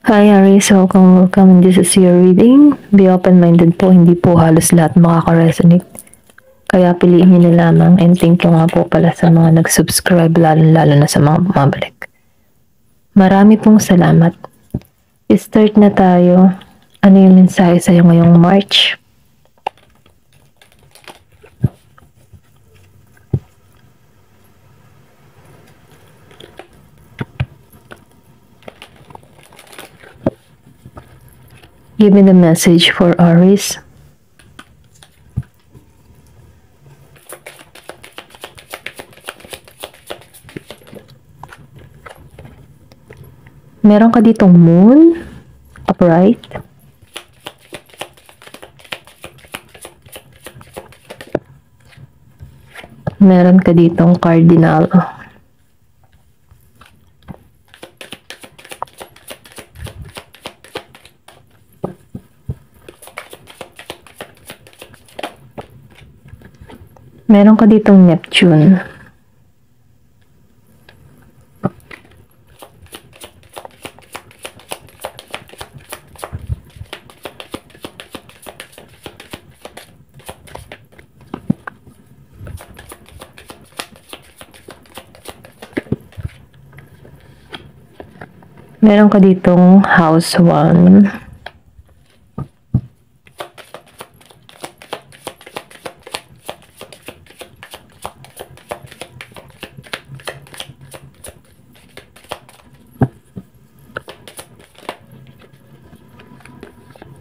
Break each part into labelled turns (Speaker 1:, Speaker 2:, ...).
Speaker 1: Hi Aries, welcome. This is your reading. Be open-minded po, hindi po halos lahat makaka-resonate. Kaya piliin niyo na lamang, and thank you nga po pala sa mga nag-subscribe, lalo na sa mga bumabalik. Marami pong salamat. Start na tayo. Ano yung mensahe sa'yo ngayong March? Give me the message for Aries. Meron ka ditong moon, upright. Meron ka ditong cardinal. Meron ka ditong Neptune. Meron ka ditong house 1.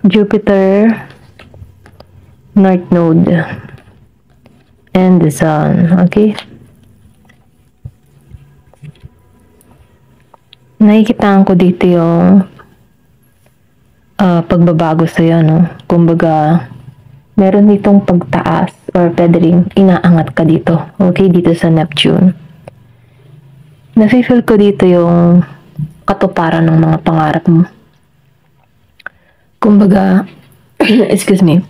Speaker 1: Jupiter, North Node, and the Sun. Okay? Nakikitaan ko dito yung pagbabago sa'yo, no? Kumbaga, meron ditong pagtaas or pwede rin inaangat ka dito. Okay? Dito sa Neptune. Nafe-feel ko dito yung katuparan ng mga pangarap mo. Kumbaga, excuse me.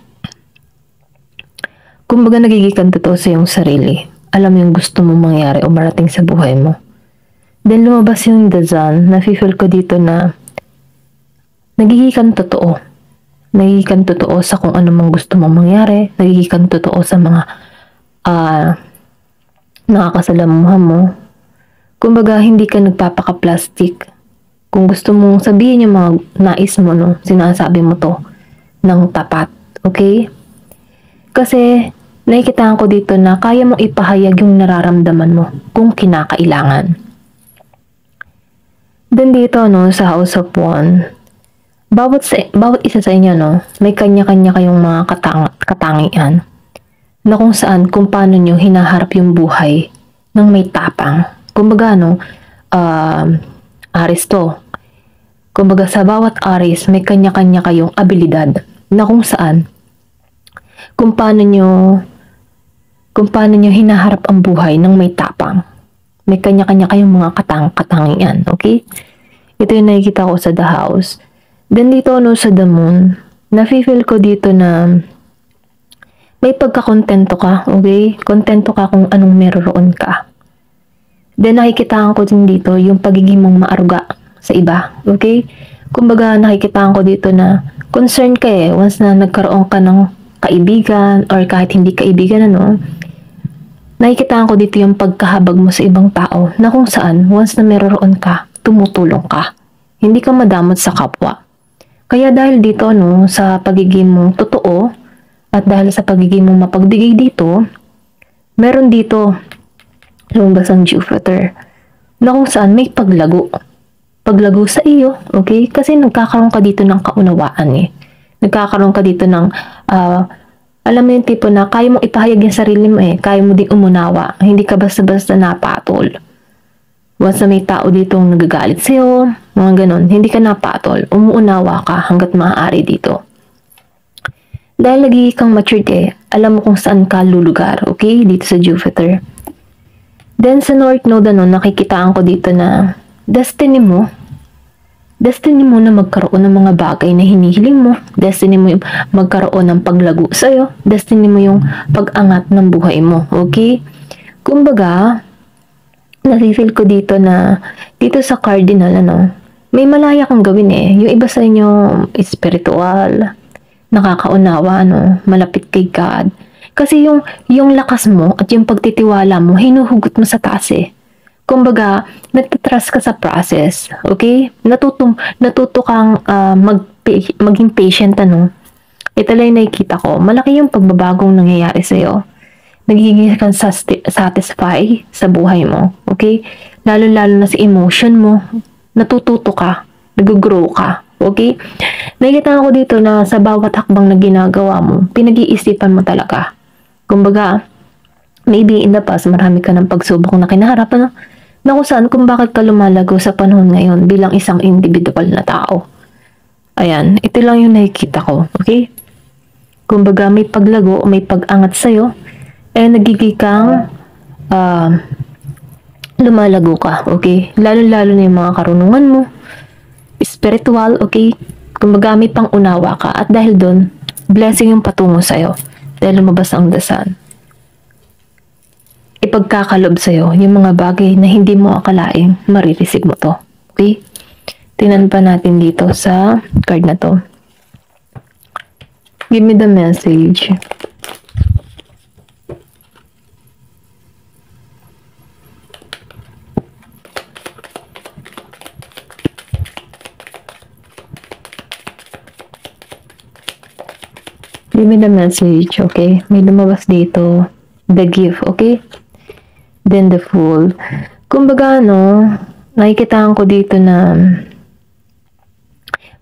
Speaker 1: Kumbaga, nagigikan totoo sa iyong sarili. Alam mo yung gusto mo mangyari o marating sa buhay mo. Then lumabas yung the Sun, nafe-feel ko dito na nagigikan totoo. Nagigikan totoo sa kung ano mang gusto mong mangyari. Nagigikan totoo sa mga nakakasalamuha mo. Kumbaga, hindi ka nagpapaka-plastic. Kung gusto mong sabihin yung mga nais mo, no, sinasabi mo to ng tapat. Okay? Kasi, nakikitaan ko dito na kaya mong ipahayag yung nararamdaman mo kung kinakailangan. Then dito, no, sa House of One, bawat isa sa inyo, no, may kanya-kanya kayong mga katangian na kung saan, kung paano nyo hinaharap yung buhay ng may tapang. Kumbaga, no, Aries to. Kumbaga, sa bawat Aries, may kanya-kanya kayong abilidad na kung saan, kung paano nyo hinaharap ang buhay ng may tapang. May kanya-kanya kayong mga katangian, okay? Ito yung nakikita ko sa The House. Then dito, no, sa The Moon, nafe-feel ko dito na may pagkakontento ka, okay? Kontento ka kung anong meron ka. Then nakikitaan ko din dito yung pagiging mong maaruga sa iba, okay? Kumbaga, nakikitaan ko dito na concern ka once na nagkaroon ka ng kaibigan or kahit hindi kaibigan, ano, nakikitaan ko dito yung pagkahabag mo sa ibang tao na kung saan, once na meron ka, tumutulong ka. Hindi ka madamot sa kapwa. Kaya dahil dito, no, sa pagiging mong totoo at dahil sa pagiging mong mapagbigay dito, meron dito lumabas ang Jupiter na kung saan may paglago sa iyo, okay? Kasi nagkakaroon ka dito ng kaunawaan nagkakaroon ka dito ng alam mo yung tipo na kaya mong ipahayag yung sarili mo kaya mo ding umunawa, hindi ka basta-basta napatol. Once na may tao ditong nagagalit sa'yo, mga ganon, hindi ka napatol, umuunawa ka hanggat maaari dito. Dahil lagi kang matured alam mo kung saan ka lulugar, okay? Dito sa Jupiter. Then sa North Node, nakikitaan ko dito na destiny mo na magkaroon ng mga bagay na hinihiling mo. Destiny mo yung magkaroon ng paglago sa'yo. Destiny mo yung pag-angat ng buhay mo. Okay? Kumbaga, nafe-feel ko dito na, dito sa cardinal, may malaya kang gawin eh. Yung iba sa inyo, spiritual, nakakaunawa, no? Malapit kay God. Kasi yung lakas mo at yung pagtitiwala mo, hinuhugot mo sa taas eh. Kumbaga, nagtatrust ka sa process, okay? Natuto kang maging patient, ano? Ito lang yung nakikita ko. Malaki yung pagbabagong nangyayari sa'yo. Nagiging kang satisfy sa buhay mo, okay? Lalo-lalo na sa emotion mo, natututo ka, nag-grow ka, okay? Nakikita ko dito na sa bawat hakbang na ginagawa mo, pinag-iisipan mo talaga. Kumbaga, maybe in the past, marami ka ng pagsubok na kinaharap, ano? Na kung saan, kung bakit ka lumalago sa panahon ngayon bilang isang individual na tao. Ayan, ito lang yung nakikita ko, okay? Kumbaga, may paglago, may pag-angat sa'yo, nagiging kang lumalago ka, okay? Lalo-lalo na yung mga karunungan mo, spiritual, okay? Kumbaga, may pang-unawa ka. At dahil doon, blessing yung patungo sa'yo. Dahil lumabas ang dasan. Ipagkakalob sa'yo yung mga bagay na hindi mo akalaing marireceive mo to. Okay? Tingnan pa natin dito sa card na to. Give me the message. Give me the message, okay? May lumabas dito. The gift, okay? Then the fool. Kumbaga, no, nakikitaan ko dito na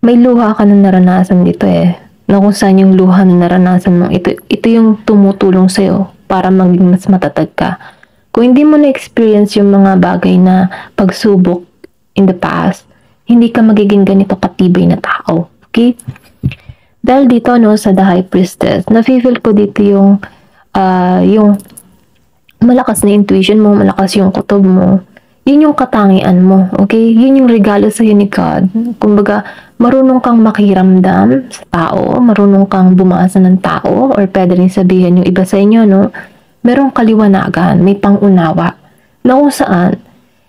Speaker 1: may luha ka na naranasan dito eh. Na kung saan yung luha na naranasan mo, ito yung tumutulong sa'yo para maging mas matatag ka. Kung hindi mo na-experience yung mga bagay na pagsubok in the past, hindi ka magiging ganito katibay na tao. Okay? Dahil dito, no, sa The High Priestess, nafe-feel ko dito yung malakas na intuition mo, malakas yung kutob mo, yun yung katangian mo, okay? Yun yung regalo sa'yo ni God. Kumbaga, marunong kang makiramdam sa tao, marunong kang bumasa ng tao, or pwede rin sabihin yung iba sa inyo, no? Merong kaliwanagan, may pangunawa, na kung saan,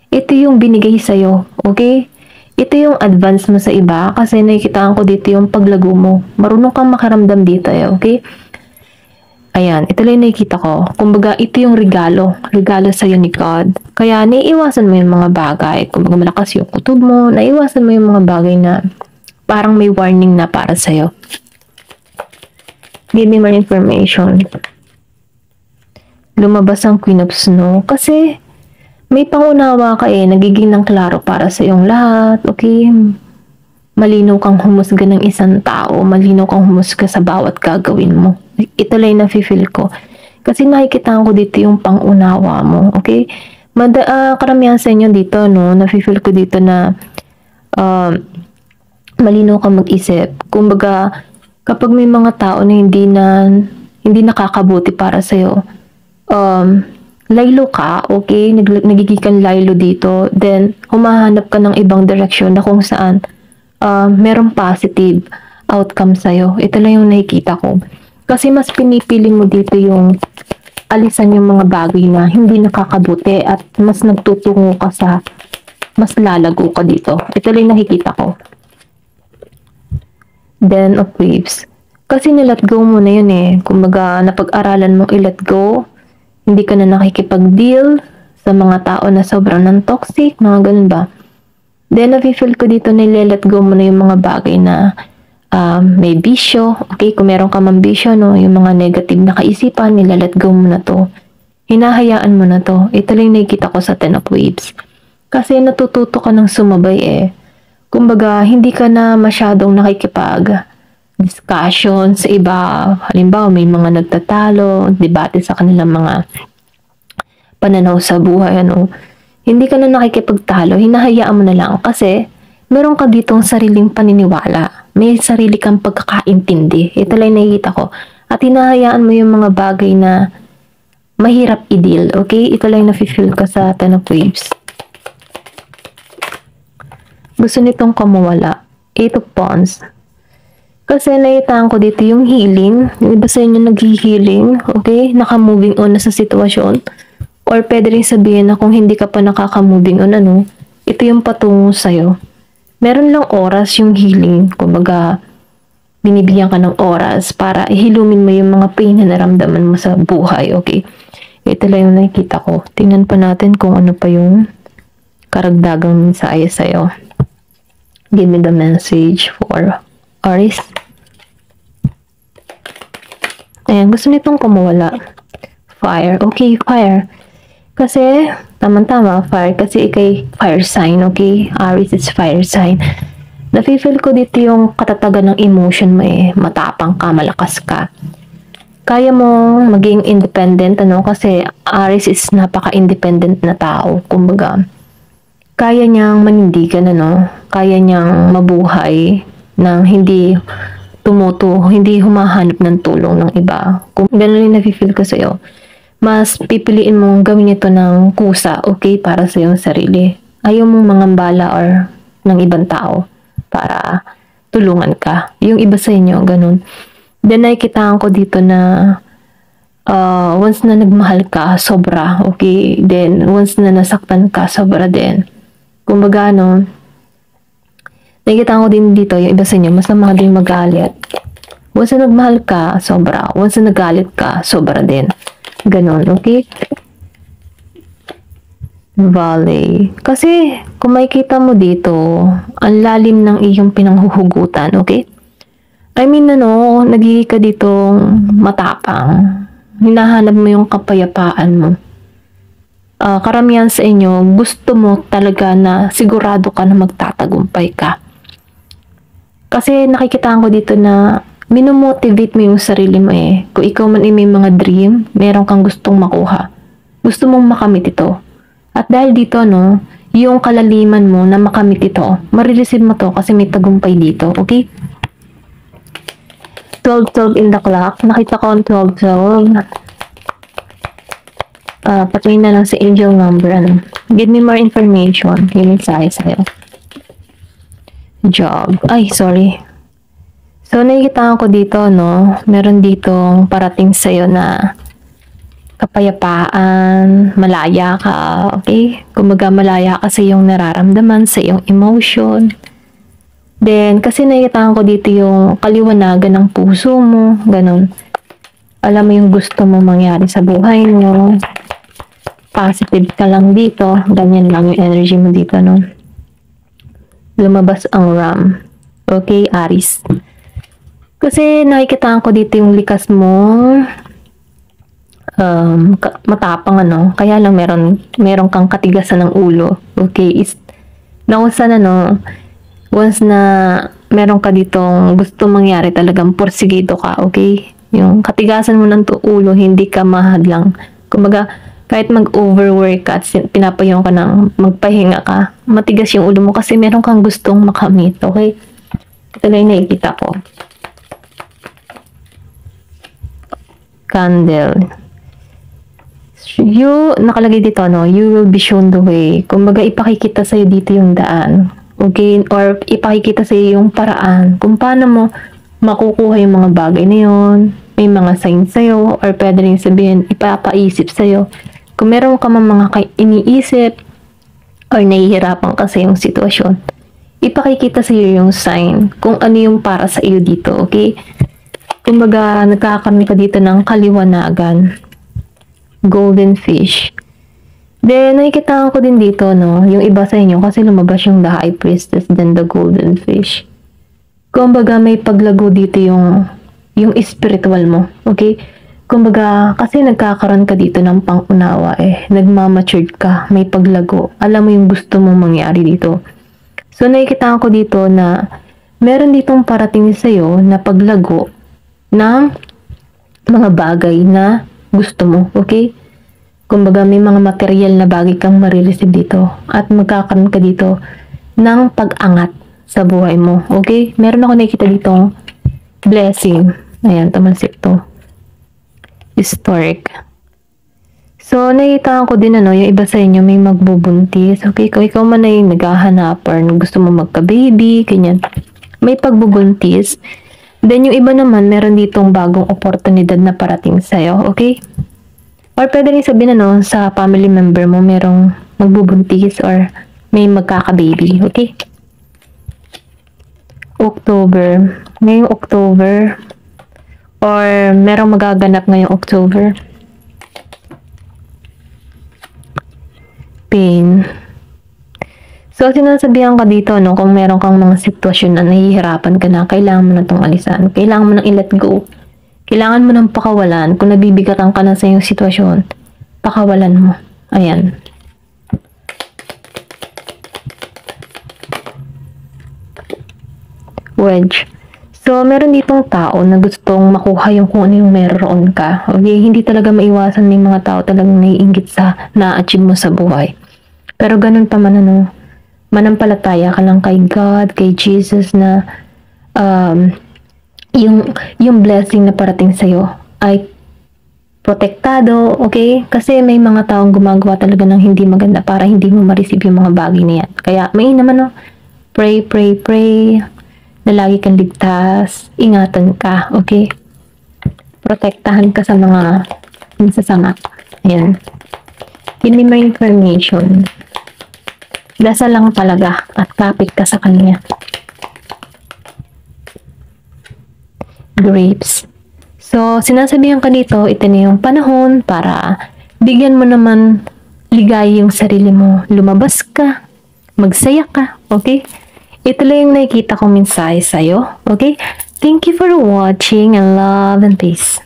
Speaker 1: ito yung binigay sa'yo, okay? Ito yung advance mo sa iba, kasi nakikitaan ko dito yung paglago mo. Marunong kang makiramdam dito, okay? Ayan, ito lang nakikita ko. Kumbaga, ito yung regalo sa'yo ni God. Kaya, naiiwasan mo yung mga bagay. Kumbaga, malakas yung kutob mo. Naiiwasan mo yung mga bagay na parang may warning na para sa'yo. Give me more information. Lumabas ang Queen of Snow. Kasi, may pangunawa ka eh. Nagiging ng klaro para sa iyong lahat. Okay? Malinaw kang humusga ng isang tao. Malinaw kang humusga sa bawat gagawin mo. Ito lang yung nafe-feel ko. Kasi nakikita ko dito yung pangunawa mo. Okay? Karamihan sa inyo dito, no? Nafe-feel ko dito na malinaw kang mag-isip. Kumbaga, kapag may mga tao na hindi nakakabuti para sa'yo, laylo ka, okay? Nagiging kang laylo dito. Then, humahanap ka ng ibang direksyon na kung saan merong positive outcome sa'yo. Ito lang yung nakikita ko. Kasi mas pinipili mo dito yung alisan yung mga bagay na hindi nakakabuti at mas nagtutungo ka sa mas lalago ka dito. Ito lang nakikita ko. Den of Waves. Kasi nilet go mo na yun eh. Kumbaga, napag-aralan mong i-let go. Hindi ka na nakikipag-deal sa mga tao na sobrang ng toxic, mga ganun ba? Then, nafe-feel ko dito na let go mo na yung mga bagay na may bisyo, okay, kung meron ka mang bisyo, no, yung mga negative na kaisipan, nilalet go mo na to. Hinahayaan mo na to. Ito lang nakikita ko sa Ten of Waves. Kasi natututo ka ng sumabay eh. Kumbaga, hindi ka na masyadong nakikipag-discussion sa iba. Halimbawa, may mga nagtatalo, debate sa kanilang mga pananaw sa buhay, ano. Hindi ka na nakikipagtalo, hinahayaan mo na lang kasi meron ka ditong sariling paniniwala. May sarili kang pagkakaintindi. Ito lang nakikita ko. At hinahayaan mo yung mga bagay na mahirap i-deal. Okay? Ito lang nafe-feel ko sa Ten of Waves. Gusto nitong kumawala. Eight of Wands. Kasi nakitaan ko dito yung healing. Yung iba sa inyo nag-healing. Okay? Naka-moving on na sa sitwasyon. Or pwede rin sabihin na kung hindi ka pa nakaka-moving on, ano, ito yung patungo sa'yo. meron lang oras yung healing. Kumbaga, binibigyan ka ng oras para ihilumin mo yung mga pain na naramdaman mo sa buhay, okay? Ito lang yung nakikita ko. Tingnan pa natin kung ano pa yung karagdagang mensahe sa'yo. Give me the message for Aries. Ayan, gusto nitong kumawala. Fire. Okay, fire. Kasi, tama-tama, fire. Kasi ikay fire sign, okay? Aries is fire sign. Nafe-feel ko dito yung katatagan ng emotion mo eh. Matapang ka, malakas ka. Kaya mo maging independent, ano? Kasi Aries is napaka-independent na tao. Kumbaga, kaya niyang manindigan, ano? Kaya niyang mabuhay nang hindi hindi humahanap ng tulong ng iba. Kung ganun yung nafe-feel ko sa'yo, mas pipiliin mong gawin ito ng kusa, okay? Para sa iyong sarili. Ayaw mong mangambala or ng ibang tao para tulungan ka. Yung iba sa inyo, ganun. Then, nakikitaan ko dito na once na nagmahal ka, sobra, okay? Then, once na nasaktan ka, sobra din. Kumbaga, nakikitaan ko din dito, yung iba sa inyo, mas na din magalit. Once na nagmahal ka, sobra. Once na nagalit ka, sobra din. Ganon, okay? Valley. Kasi, kung makikita mo dito, ang lalim ng iyong pinanghuhugutan, okay? I mean, nagiging ka ditong matapang. Hinahanap mo yung kapayapaan mo. Karamihan sa inyo, gusto mo talaga na sigurado ka na magtatagumpay ka. Kasi nakikitaan ko dito na minomotivate mo yung sarili mo eh. Kung ikaw man ay may mga dream, meron kang gustong makuha. Gusto mong makamit ito. At dahil dito, yung kalaliman mo na makamit ito, marireceive mo to kasi may tagumpay dito, okay? 12:12 in the clock. Nakita ko ang 12:12. Patuloy na lang sa angel number. Give me more information. Yung mensahe sa'yo. Job. Ay, sorry. So, nakikita ko dito, meron ditong parating sa'yo na kapayapaan, malaya ka, okay? Kumbaga, malaya ka sa iyong nararamdaman, sa iyong emotion. Then, kasi nakikita ko dito yung kaliwanagan ng puso mo, ganun. Alam mo yung gusto mo mangyari sa buhay mo. Positive ka lang dito. Ganyan lang yung energy mo dito, Lumabas ang Ram. Okay, Aries. Kasi nakikita ko dito yung likas mo. Matapang, Kaya lang meron kang katigasan ng ulo. Okay, nausan, once na meron ka ditong gusto mangyari, talagang porsigido ka, okay? Yung katigasan mo ng ulo, hindi ka mahadlang. Kumbaga, kahit mag-overwork ka at pinapayaw ka ng magpahinga ka, matigas yung ulo mo kasi meron kang gustong makamit, okay? Ito lang yung nakikita ko. Candle. Nakalagay dito, you will be shown the way. Kumbaga, ipakikita sa'yo dito yung daan. Okay? Or ipakikita sa'yo yung paraan kung paano mo makukuha yung mga bagay na yun. May mga signs sa'yo or pwede rin sabihin, ipapaisip sa'yo. Kung meron ka mga iniisip or nahihirapan ka sa yung sitwasyon, ipakikita sa'yo yung sign kung ano yung para sa iyo dito. Okay? Kumbaga, nagkakaroon ka dito ng kaliwanagan. Golden fish. Then, nakikita ko din dito, yung iba sa inyo, kasi lumabas yung the high priestess, then the golden fish. Kumbaga, may paglago dito yung spiritual mo, okay? Kumbaga, kasi nagkakaroon ka dito ng pangunawa eh. Nagmamatured ka, may paglago. Alam mo yung gusto mong mangyari dito. So, nakikita ko dito na meron ditong parating sa'yo na paglago ng mga bagay na gusto mo, okay? Kumbaga, may mga material na bagay kang marireceive dito at magkakaroon ka dito ng pag-angat sa buhay mo, okay? Meron ako nakikita ditong blessing. Ayan, tumalsik to. Historic. So, nakita ko din, yung iba sa inyo may magbubuntis, okay? Kung ikaw man ay naghahanap or gusto mo magka-baby, ganyan, may pagbubuntis. Then, yung iba naman, meron ditong bagong oportunidad na parating sa'yo, okay? Or pwede rin sabihin, sa family member mo, merong magbubuntis or may magkaka-baby, okay? October. Ngayong October. Or merong magaganap ngayong October. Pain. So, sinasabihan ka dito, no, kung meron kang mga sitwasyon na nahihirapan ka na, kailangan mo na itong alisan. Kailangan mo nang i-let go. Kailangan mo nang pakawalan. Kung nabibigatan ka na sa iyong sitwasyon, pakawalan mo. Ayan. Wedge. So, meron ditong tao na gustong makuha yung kung ano yung meron ka. Okay? Hindi talaga maiwasan ng mga tao talagang naiinggit sa na-achieve mo sa buhay. Pero ganun pa man, ano, manampalataya ka lang kay God, kay Jesus na yung blessing na parating sa'yo ay protektado, okay? Kasi may mga taong gumagawa talaga ng hindi maganda para hindi mo ma-receive yung mga bagay na yan. Kaya may naman, no, pray, pray, pray, na lagi kang ligtas, ingatan ka, okay? Protektahan ka sa mga sasama. Ayan. Yun yung may information. Dasal lang talaga at kapit ka sa kanya. Grapes. So, sinasabihan ka dito, ito na yung panahon para bigyan mo naman ligaya yung sarili mo. Lumabas ka, magsaya ka, okay? Ito lang yung nakikita kong mensahe sa'yo, okay? Thank you for watching and love and peace.